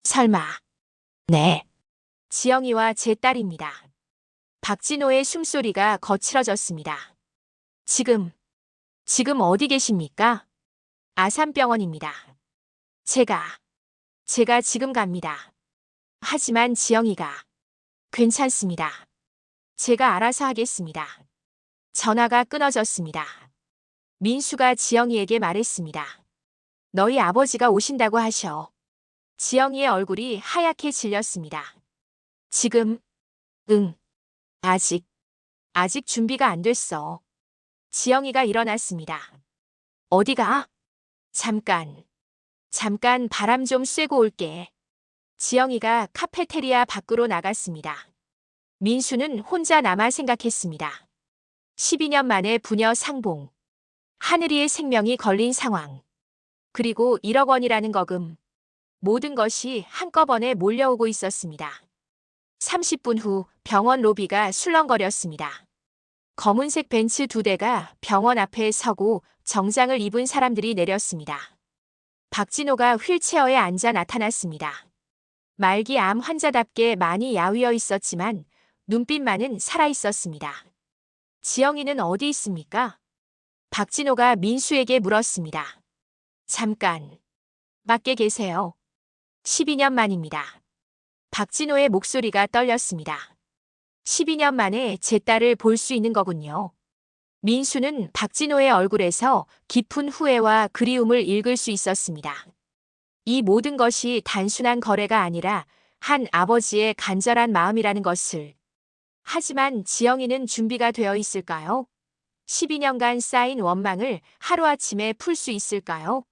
설마. 네. 지영이와 제 딸입니다. 박진호의 숨소리가 거칠어졌습니다. 지금 어디 계십니까? 아산병원입니다. 제가 지금 갑니다. 하지만 지영이가 괜찮습니다. 제가 알아서 하겠습니다. 전화가 끊어졌습니다. 민수가 지영이에게 말했습니다. 너희 아버지가 오신다고 하셔. 지영이의 얼굴이 하얗게 질렸습니다. 지금? 응. 아직 준비가 안 됐어. 지영이가 일어났습니다. 어디가? 잠깐 바람 좀 쐬고 올게. 지영이가 카페테리아 밖으로 나갔습니다. 민수는 혼자 남아 생각했습니다. 12년 만에 부녀 상봉. 하늘이의 생명이 걸린 상황. 그리고 1억 원이라는 거금. 모든 것이 한꺼번에 몰려오고 있었습니다. 30분 후 병원 로비가 술렁거렸습니다. 검은색 벤츠 2대가 병원 앞에 서고 정장을 입은 사람들이 내렸습니다. 박진호가 휠체어에 앉아 나타났습니다. 말기 암 환자답게 많이 야위어 있었지만 눈빛만은 살아있었습니다. 지영이는 어디 있습니까? 박진호가 민수에게 물었습니다. 잠깐, 밖에 계세요. 12년 만입니다. 박진호의 목소리가 떨렸습니다. 12년 만에 제 딸을 볼 수 있는 거군요. 민수는 박진호의 얼굴에서 깊은 후회와 그리움을 읽을 수 있었습니다. 이 모든 것이 단순한 거래가 아니라 한 아버지의 간절한 마음이라는 것을. 하지만 지영이는 준비가 되어 있을까요? 12년간 쌓인 원망을 하루아침에 풀 수 있을까요?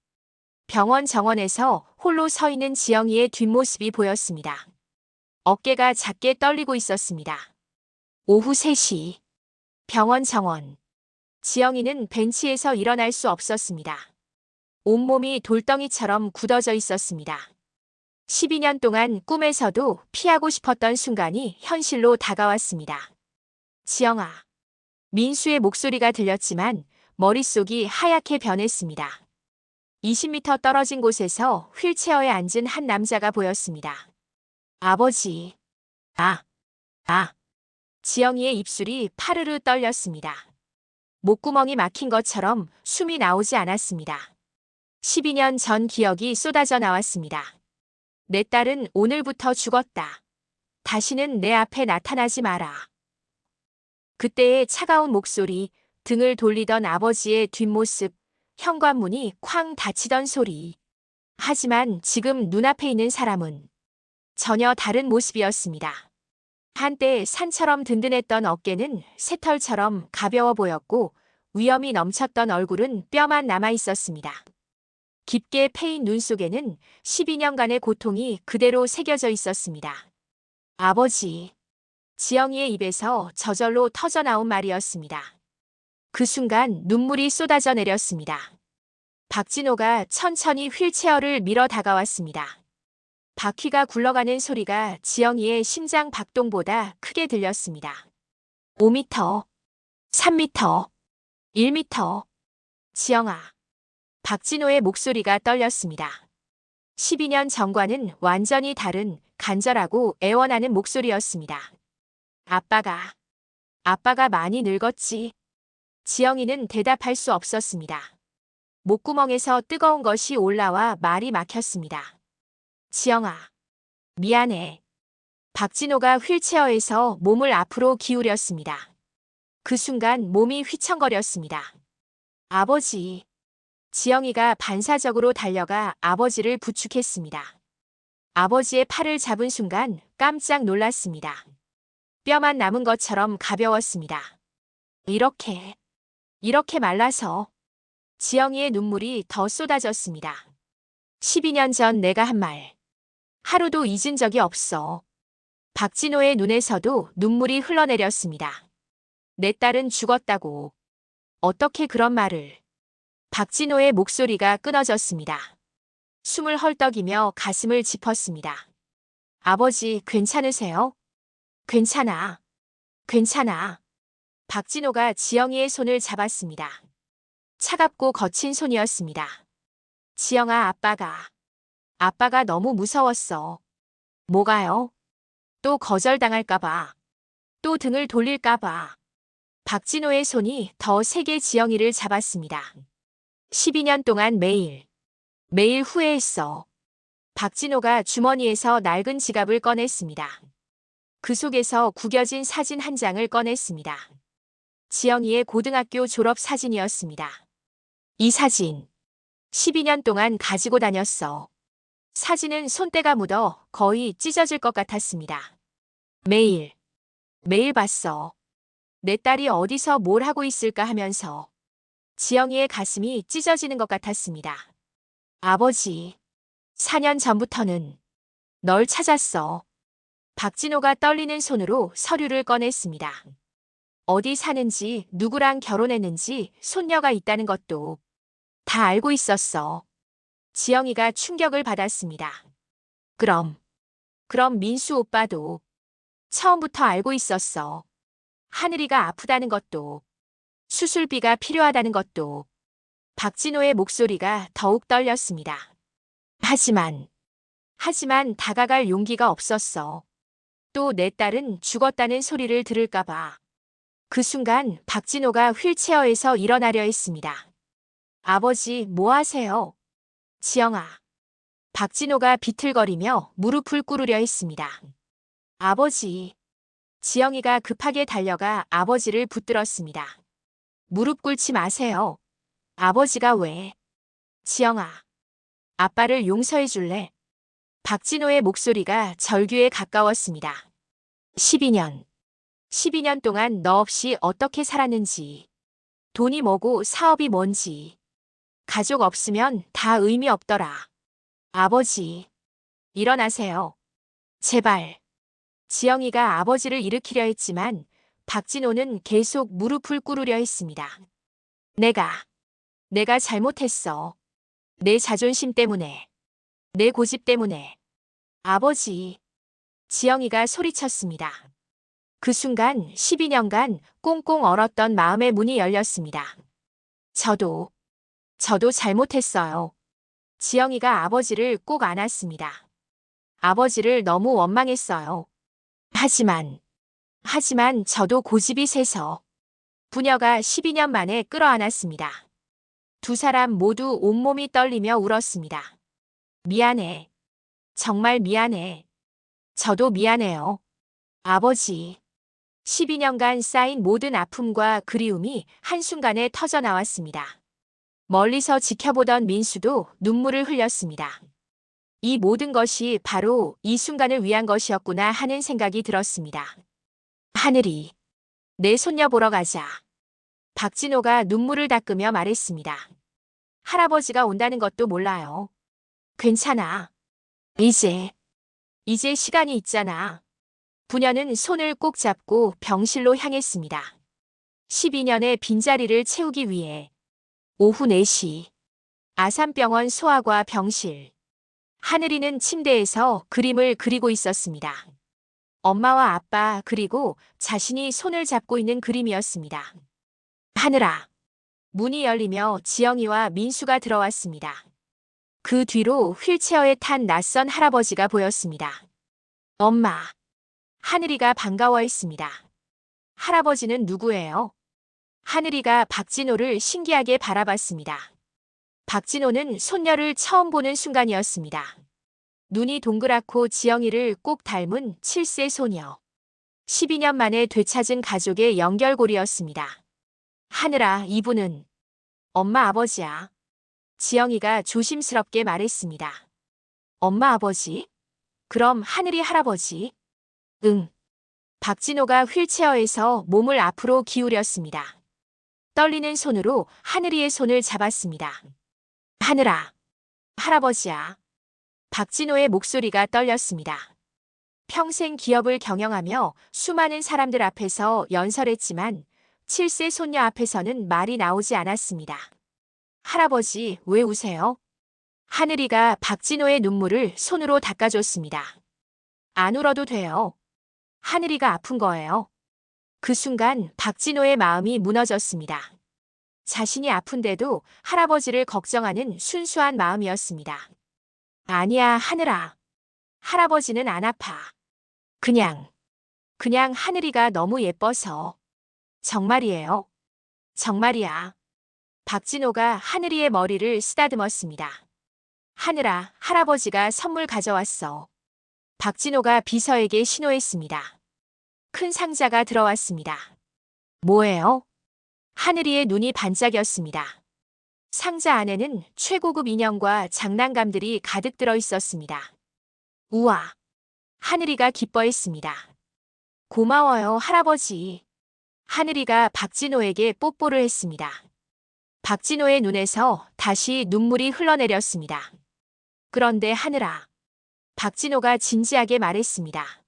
병원 정원에서 홀로 서 있는 지영이의 뒷모습이 보였습니다. 어깨가 작게 떨리고 있었습니다. 오후 3시. 병원 정원. 지영이는 벤치에서 일어날 수 없었습니다. 온몸이 돌덩이처럼 굳어져 있었습니다. 12년 동안 꿈에서도 피하고 싶었던 순간이 현실로 다가왔습니다. 지영아. 민수의 목소리가 들렸지만 머릿속이 하얗게 변했습니다. 20m 떨어진 곳에서 휠체어에 앉은 한 남자가 보였습니다. 아버지. 지영이의 입술이 파르르 떨렸습니다. 목구멍이 막힌 것처럼 숨이 나오지 않았습니다. 12년 전 기억이 쏟아져 나왔습니다. 내 딸은 오늘부터 죽었다. 다시는 내 앞에 나타나지 마라. 그때의 차가운 목소리, 등을 돌리던 아버지의 뒷모습, 현관문이 쾅 닫히던 소리. 하지만 지금 눈앞에 있는 사람은 전혀 다른 모습이었습니다. 한때 산처럼 든든했던 어깨는 새털처럼 가벼워 보였고 위험이 넘쳤던 얼굴은 뼈만 남아 있었습니다. 깊게 패인 눈 속에는 12년간의 고통이 그대로 새겨져 있었습니다. 아버지. 지영이의 입에서 저절로 터져나온 말이었습니다. 그 순간 눈물이 쏟아져 내렸습니다. 박진호가 천천히 휠체어를 밀어 다가왔습니다. 바퀴가 굴러가는 소리가 지영이의 심장 박동보다 크게 들렸습니다. 5m, 3m, 1m. 지영아. 박진호의 목소리가 떨렸습니다. 12년 전과는 완전히 다른 간절하고 애원하는 목소리였습니다. 아빠가 많이 늙었지. 지영이는 대답할 수 없었습니다. 목구멍에서 뜨거운 것이 올라와 말이 막혔습니다. 지영아, 미안해. 박진호가 휠체어에서 몸을 앞으로 기울였습니다. 그 순간 몸이 휘청거렸습니다. 아버지. 지영이가 반사적으로 달려가 아버지를 부축했습니다. 아버지의 팔을 잡은 순간 깜짝 놀랐습니다. 뼈만 남은 것처럼 가벼웠습니다. 이렇게 말라서. 지영이의 눈물이 더 쏟아졌습니다. 12년 전 내가 한 말. 하루도 잊은 적이 없어. 박진호의 눈에서도 눈물이 흘러내렸습니다. 내 딸은 죽었다고. 어떻게 그런 말을. 박진호의 목소리가 끊어졌습니다. 숨을 헐떡이며 가슴을 짚었습니다. 아버지, 괜찮으세요? 괜찮아. 박진호가 지영이의 손을 잡았습니다. 차갑고 거친 손이었습니다. 지영아, 아빠가 너무 무서웠어. 뭐가요? 또 거절당할까봐. 또 등을 돌릴까봐. 박진호의 손이 더 세게 지영이를 잡았습니다. 12년 동안 매일 후회했어. 박진호가 주머니에서 낡은 지갑을 꺼냈습니다. 그 속에서 구겨진 사진 한 장을 꺼냈습니다. 지영이의 고등학교 졸업 사진이었습니다. 이 사진. 12년 동안 가지고 다녔어. 사진은 손때가 묻어 거의 찢어질 것 같았습니다. 매일 봤어. 내 딸이 어디서 뭘 하고 있을까 하면서 지영이의 가슴이 찢어지는 것 같았습니다. 아버지, 4년 전부터는 널 찾았어. 박진호가 떨리는 손으로 서류를 꺼냈습니다. 어디 사는지, 누구랑 결혼했는지, 손녀가 있다는 것도 다 알고 있었어. 지영이가 충격을 받았습니다. 그럼 민수 오빠도 처음부터 알고 있었어. 하늘이가 아프다는 것도, 수술비가 필요하다는 것도. 박진호의 목소리가 더욱 떨렸습니다. 하지만 다가갈 용기가 없었어. 또 내 딸은 죽었다는 소리를 들을까봐. 그 순간 박진호가 휠체어에서 일어나려 했습니다. 아버지, 뭐 하세요? 지영아. 박진호가 비틀거리며 무릎을 꿇으려 했습니다. 아버지. 지영이가 급하게 달려가 아버지를 붙들었습니다. 무릎 꿇지 마세요. 아버지가 왜? 지영아. 아빠를 용서해 줄래? 박진호의 목소리가 절규에 가까웠습니다. 12년. 12년 동안 너 없이 어떻게 살았는지. 돈이 뭐고 사업이 뭔지. 가족 없으면 다 의미 없더라. 아버지. 일어나세요. 제발. 지영이가 아버지를 일으키려 했지만 박진호는 계속 무릎을 꿇으려 했습니다. 내가 잘못했어. 내 자존심 때문에. 내 고집 때문에. 아버지. 지영이가 소리쳤습니다. 그 순간 12년간 꽁꽁 얼었던 마음의 문이 열렸습니다. 저도 잘못했어요. 지영이가 아버지를 꼭 안았습니다. 아버지를 너무 원망했어요. 하지만 저도 고집이 세서 부녀가 12년 만에 끌어안았습니다. 두 사람 모두 온몸이 떨리며 울었습니다. 미안해. 정말 미안해. 저도 미안해요. 아버지. 12년간 쌓인 모든 아픔과 그리움이 한순간에 터져나왔습니다. 멀리서 지켜보던 민수도 눈물을 흘렸습니다. 이 모든 것이 바로 이 순간을 위한 것이었구나 하는 생각이 들었습니다. 하늘이, 내 손녀 보러 가자. 박진호가 눈물을 닦으며 말했습니다. 할아버지가 온다는 것도 몰라요. 괜찮아. 이제 시간이 있잖아. 부녀는 손을 꼭 잡고 병실로 향했습니다. 12년의 빈자리를 채우기 위해 오후 4시 아산병원 소아과 병실. 하늘이는 침대에서 그림을 그리고 있었습니다. 엄마와 아빠 그리고 자신이 손을 잡고 있는 그림이었습니다. 하늘아. 문이 열리며 지영이와 민수가 들어왔습니다. 그 뒤로 휠체어에 탄 낯선 할아버지가 보였습니다. 엄마. 하늘이가 반가워했습니다. 할아버지는 누구예요? 하늘이가 박진호를 신기하게 바라봤습니다. 박진호는 손녀를 처음 보는 순간이었습니다. 눈이 동그랗고 지영이를 꼭 닮은 7세 소녀. 12년 만에 되찾은 가족의 연결고리였습니다. 하늘아, 이분은 엄마 아버지야. 지영이가 조심스럽게 말했습니다. 엄마 아버지? 그럼 하늘이 할아버지? 응. 박진호가 휠체어에서 몸을 앞으로 기울였습니다. 떨리는 손으로 하늘이의 손을 잡았습니다. 하늘아. 할아버지야. 박진호의 목소리가 떨렸습니다. 평생 기업을 경영하며 수많은 사람들 앞에서 연설했지만 7세 손녀 앞에서는 말이 나오지 않았습니다. 할아버지, 왜 우세요? 하늘이가 박진호의 눈물을 손으로 닦아줬습니다. 안 울어도 돼요. 하늘이가 아픈 거예요. 그 순간 박진호의 마음이 무너졌습니다. 자신이 아픈데도 할아버지를 걱정하는 순수한 마음이었습니다. 아니야, 하늘아. 할아버지는 안 아파. 그냥 하늘이가 너무 예뻐서. 정말이에요. 정말이야. 박진호가 하늘이의 머리를 쓰다듬었습니다. 하늘아, 할아버지가 선물 가져왔어. 박진호가 비서에게 신호했습니다. 큰 상자가 들어왔습니다. 뭐예요? 하늘이의 눈이 반짝였습니다. 상자 안에는 최고급 인형과 장난감들이 가득 들어 있었습니다. 우와! 하늘이가 기뻐했습니다. 고마워요, 할아버지. 하늘이가 박진호에게 뽀뽀를 했습니다. 박진호의 눈에서 다시 눈물이 흘러내렸습니다. 그런데 하늘아. 박진호가 진지하게 말했습니다.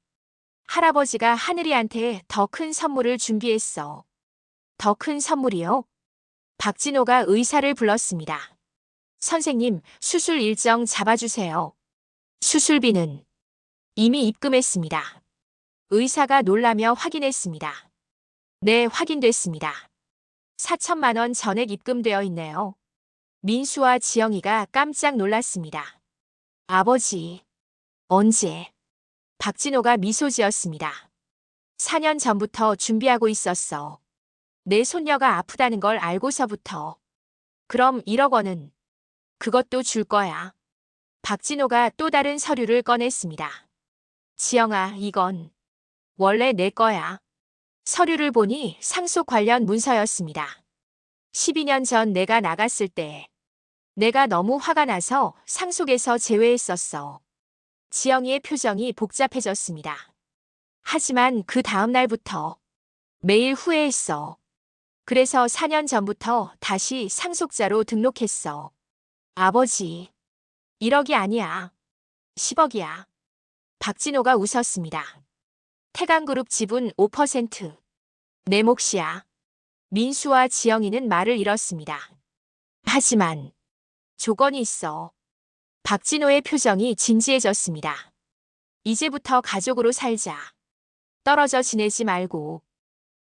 할아버지가 하늘이한테 더 큰 선물을 준비했어. 더 큰 선물이요? 박진호가 의사를 불렀습니다. 선생님, 수술 일정 잡아주세요. 수술비는 이미 입금했습니다. 의사가 놀라며 확인했습니다. 네, 확인됐습니다. 4천만 원 전액 입금되어 있네요. 민수와 지영이가 깜짝 놀랐습니다. 아버지, 언제? 박진호가 미소 지었습니다. 4년 전부터 준비하고 있었어. 내 손녀가 아프다는 걸 알고서부터. 그럼 1억 원은 그것도 줄 거야. 박진호가 또 다른 서류를 꺼냈습니다. 지영아, 이건 원래 내 거야. 서류를 보니 상속 관련 문서였습니다. 12년 전 내가 나갔을 때 내가 너무 화가 나서 상속에서 제외했었어. 지영이의 표정이 복잡해졌습니다. 하지만 그 다음 날부터 매일 후회했어. 그래서 4년 전부터 다시 상속자로 등록했어. 아버지, 1억이 아니야. 10억이야. 박진호가 웃었습니다. 태강그룹 지분 5%. 내 몫이야. 민수와 지영이는 말을 잃었습니다. 하지만 조건이 있어. 박진호의 표정이 진지해졌습니다. 이제부터 가족으로 살자. 떨어져 지내지 말고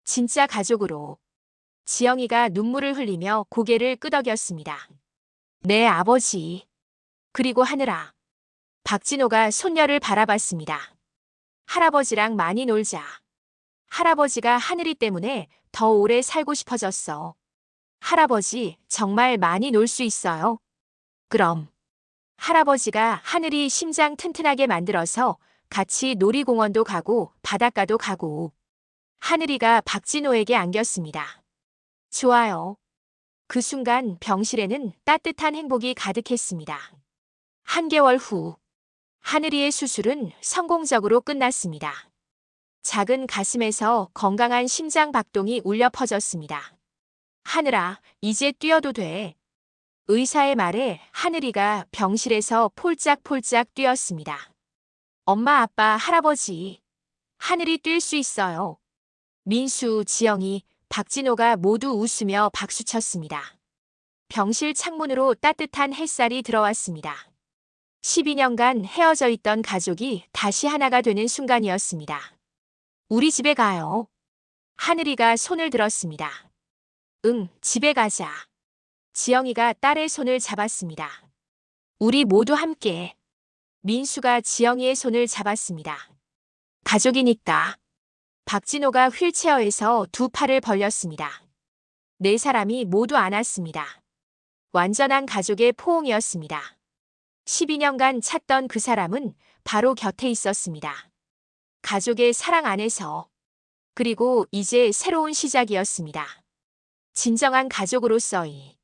진짜 가족으로. 지영이가 눈물을 흘리며 고개를 끄덕였습니다. 네, 아버지. 그리고 하늘아. 박진호가 손녀를 바라봤습니다. 할아버지랑 많이 놀자. 할아버지가 하늘이 때문에 더 오래 살고 싶어졌어. 할아버지, 정말 많이 놀 수 있어요? 그럼. 할아버지가 하늘이 심장 튼튼하게 만들어서 같이 놀이공원도 가고 바닷가도 가고. 하늘이가 박진호에게 안겼습니다. 좋아요. 그 순간 병실에는 따뜻한 행복이 가득했습니다. 한개월 후, 하늘이의 수술은 성공적으로 끝났습니다. 작은 가슴에서 건강한 심장 박동이 울려 퍼졌습니다. 하늘아, 이제 뛰어도 돼. 의사의 말에 하늘이가 병실에서 폴짝폴짝 뛰었습니다. 엄마, 아빠, 할아버지. 하늘이 뛸 수 있어요. 민수, 지영이, 박진호가 모두 웃으며 박수쳤습니다. 병실 창문으로 따뜻한 햇살이 들어왔습니다. 12년간 헤어져 있던 가족이 다시 하나가 되는 순간이었습니다. 우리 집에 가요. 하늘이가 손을 들었습니다. 응, 집에 가자. 지영이가 딸의 손을 잡았습니다. 우리 모두 함께. 민수가 지영이의 손을 잡았습니다. 가족이니까. 박진호가 휠체어에서 두 팔을 벌렸습니다. 네 사람이 모두 안았습니다. 완전한 가족의 포옹이었습니다. 12년간 찾던 그 사람은 바로 곁에 있었습니다. 가족의 사랑 안에서. 그리고 이제 새로운 시작이었습니다. 진정한 가족으로서의